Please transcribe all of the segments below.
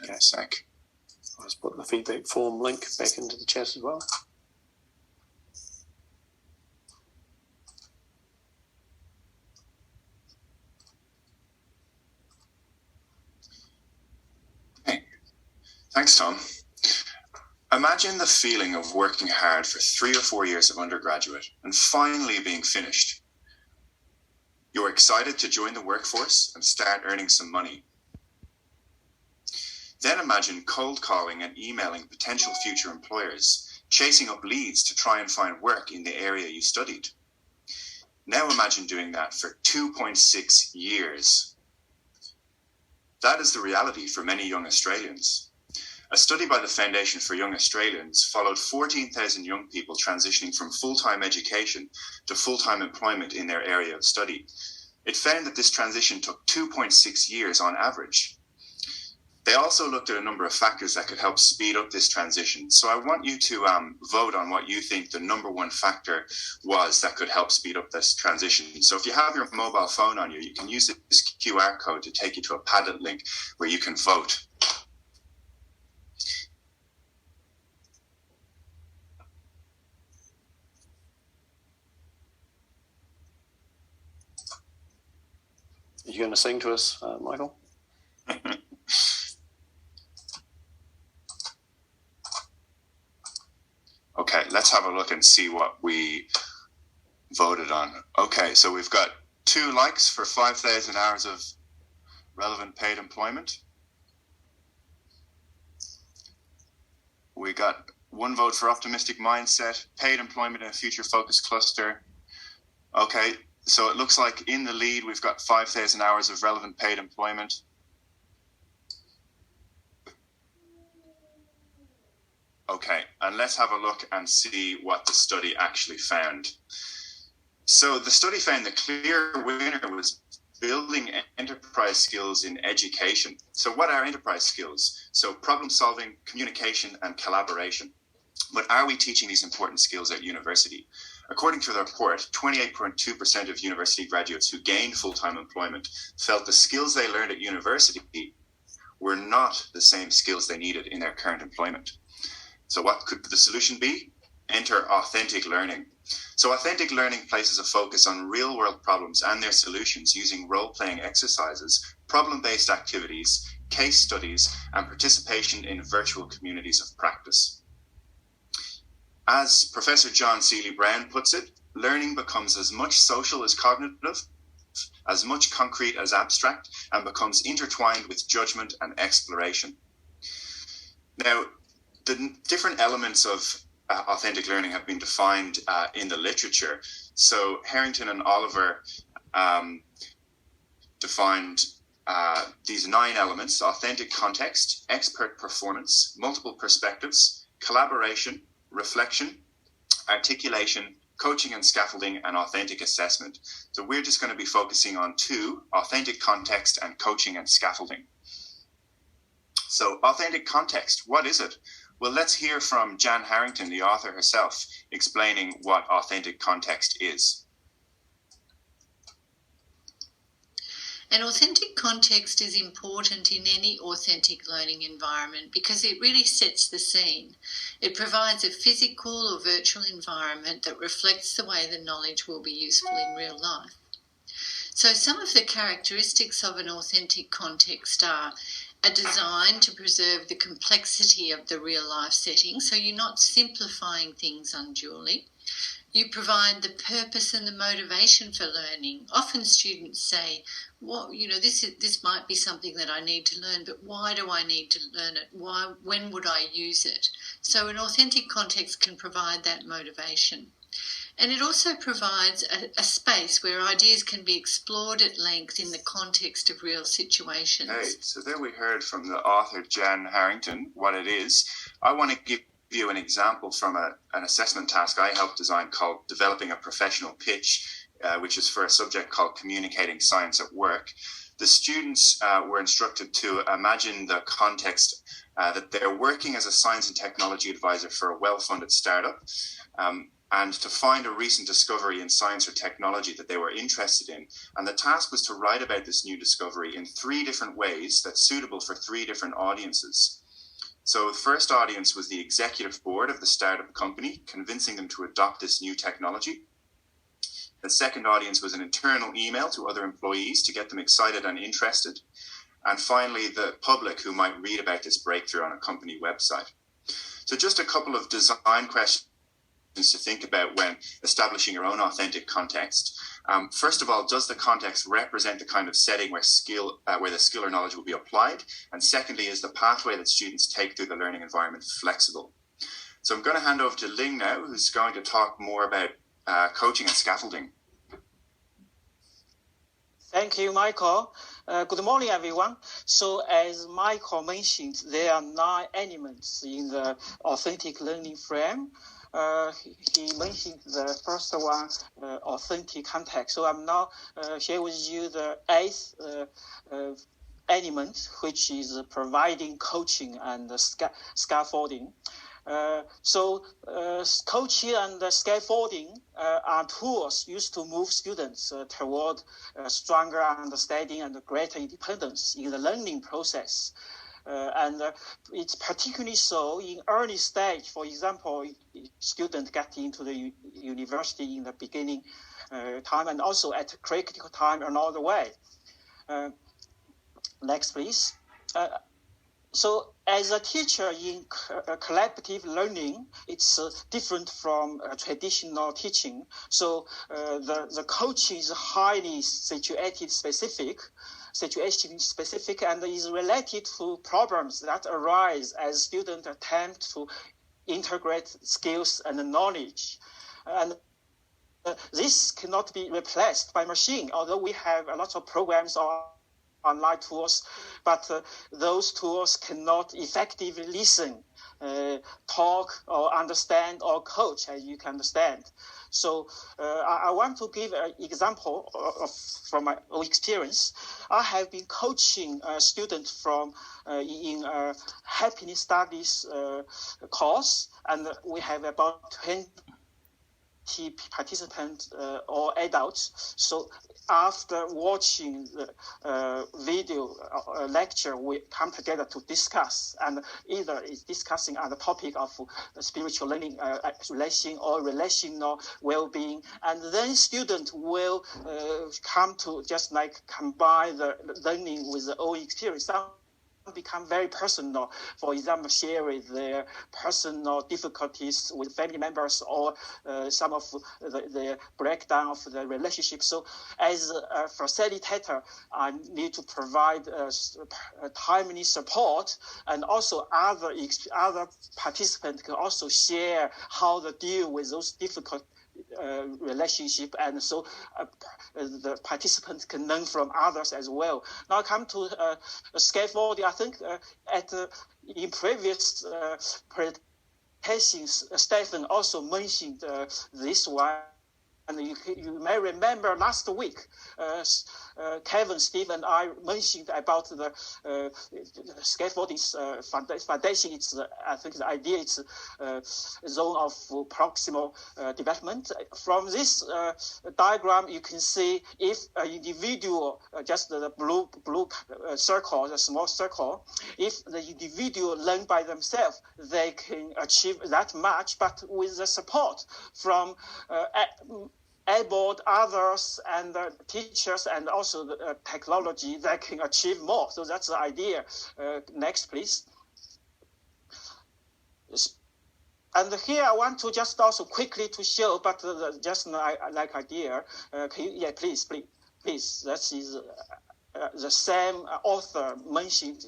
Okay. Sec. I'll just put the feedback form link back into the chat as well. Okay. Thanks, Tom. Imagine the feeling of working hard for 3 or 4 years of undergraduate and finally being finished. You're excited to join the workforce and start earning some money. Then imagine cold calling and emailing potential future employers, chasing up leads to try and find work in the area you studied. Now imagine doing that for 2.6 years. That is the reality for many young Australians. A study by the Foundation for Young Australians followed 14,000 young people transitioning from full-time education to full-time employment in their area of study. It found that this transition took 2.6 years on average. They also looked at a number of factors that could help speed up this transition. So I want you to vote on what you think the number one factor was that could help speed up this transition. So if you have your mobile phone on you, you can use this QR code to take you to a Padlet link where you can vote. Are you going to sing to us, Michael? Okay, let's have a look and see what we voted on. Okay, so we've got 2 likes for 5,000 hours of relevant paid employment. We got 1 vote for optimistic mindset, paid employment in a future focus cluster. Okay, so it looks like in the lead, we've got 5,000 hours of relevant paid employment. Okay, and let's have a look and see what the study actually found. So the study found the clear winner was building enterprise skills in education. So what are enterprise skills? So problem solving, communication, and collaboration. But are we teaching these important skills at university? According to the report, 28.2% of university graduates who gained full-time employment felt the skills they learned at university were not the same skills they needed in their current employment. So what could the solution be? Enter authentic learning. So authentic learning places a focus on real-world problems and their solutions using role-playing exercises, problem-based activities, case studies, and participation in virtual communities of practice. As Professor John Seeley-Brown puts it, learning becomes as much social as cognitive, as much concrete as abstract, and becomes intertwined with judgment and exploration. Now, the different elements of authentic learning have been defined in the literature. So Harrington and Oliver defined these 9 elements: authentic context, expert performance, multiple perspectives, collaboration, reflection, articulation, coaching and scaffolding, and authentic assessment. So we're just going to be focusing on 2, authentic context and coaching and scaffolding. So authentic context, what is it? Well, let's hear from Jan Harrington, the author herself, explaining what authentic context is. An authentic context is important in any authentic learning environment because it really sets the scene. It provides a physical or virtual environment that reflects the way the knowledge will be useful in real life. So some of the characteristics of an authentic context are a design to preserve the complexity of the real life setting, so you're not simplifying things unduly. You provide the purpose and the motivation for learning. Often students say, well, this might be something that I need to learn, but why do I need to learn it? When would I use it? So an authentic context can provide that motivation. And it also provides a space where ideas can be explored at length in the context of real situations. Hey, so there we heard from the author Jan Harrington what it is. I want to give you an example from an assessment task I helped design called Developing a Professional Pitch, which is for a subject called Communicating Science at Work. The students were instructed to imagine the context that they're working as a science and technology advisor for a well-funded startup. and to find a recent discovery in science or technology that they were interested in. And the task was to write about this new discovery in 3 different ways that's suitable for 3 different audiences. So the first audience was the executive board of the startup company, convincing them to adopt this new technology. The second audience was an internal email to other employees to get them excited and interested. And finally, the public who might read about this breakthrough on a company website. So just a couple of design questions to think about when establishing your own authentic context. First of all, does the context represent the kind of setting where the skill or knowledge will be applied? And secondly, is the pathway that students take through the learning environment flexible? So I'm going to hand over to Ling now, who's going to talk more about coaching and scaffolding. Thank you, Michael. Good morning, everyone. So as Michael mentioned, there are 9 elements in the authentic learning frame. He mentioned the first one, authentic context. So I'm now share with you the 8th element, which is providing coaching and scaffolding. Coaching and scaffolding are tools used to move students toward stronger understanding and greater independence in the learning process. And it's particularly so in early stage. For example, students get into the university in the beginning time and also at critical time along the way. Next, please. So as a teacher in collaborative learning, it's different from traditional teaching. So the coaching is highly situation specific and is related to problems that arise as students attempt to integrate skills and knowledge. And this cannot be replaced by machine, although we have a lot of programs or online tools, but those tools cannot effectively listen, talk, or understand, or coach, as you can understand. So I want to give an example from my own experience. I have been coaching students from in happiness studies course, and we have about 20 participants or adults. So after watching the video lecture, we come together to discuss, and either is discussing on the topic of spiritual learning, relation or relational well-being, and then students will come to just like combine the learning with the own experience. Some become very personal. For example, sharing their personal difficulties with family members or some of the breakdown of the relationship. So as a facilitator, I need to provide timely support, and also other participants can also share how to deal with those difficult relationship, and so the participants can learn from others as well. Now I come to scaffolding. I think in previous presentations, Stephen also mentioned this one. And you may remember last week, Kevin, Steve, and I mentioned about the scaffolding foundation. It's I think the idea is zone of proximal development. From this diagram, you can see if an individual, just the blue circle, the small circle, if the individual learn by themselves, they can achieve that much, but with the support from able others and teachers and also the technology, that can achieve more. So that's the idea. Next, please. And here I want to just also quickly to show, but just like idea. Please. That is the same author mentioned.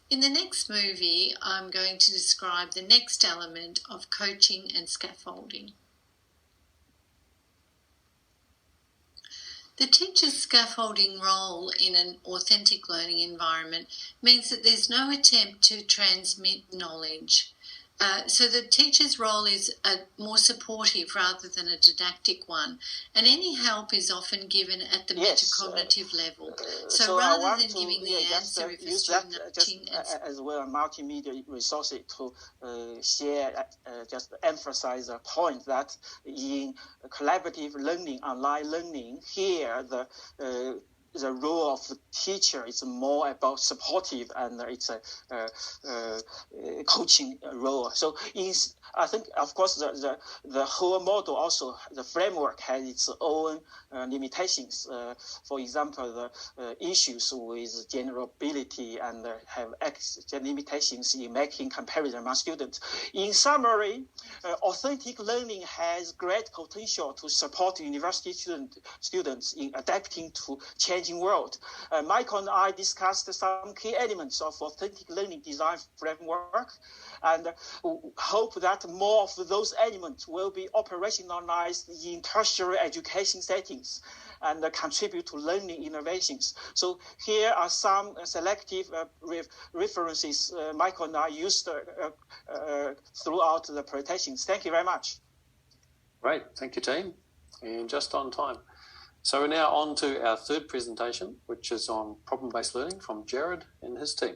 In the next movie, I'm going to describe the next element of coaching and scaffolding. The teacher's scaffolding role in an authentic learning environment means that there's no attempt to transmit knowledge. So the teacher's role is more supportive rather than a didactic one, and any help is often given at the metacognitive level. So rather than giving the answer if a student as well multimedia resources to share, just emphasize a point that in collaborative learning, online learning, here the role of the teacher is more about supportive, and it's a coaching role. So I think, of course, the whole model also, the framework has its own limitations. For example, the issues with generability and have limitations in making comparison among students. In summary, authentic learning has great potential to support university students in adapting to changing world. Michael and I discussed some key elements of authentic learning design framework, and hope that more of those elements will be operationalized in tertiary education settings and contribute to learning innovations. So here are some selective references Michael and I used throughout the presentations. Thank you very much. Great, thank you, team, and just on time. So we're now on to our third presentation, which is on problem-based learning from Jared and his team.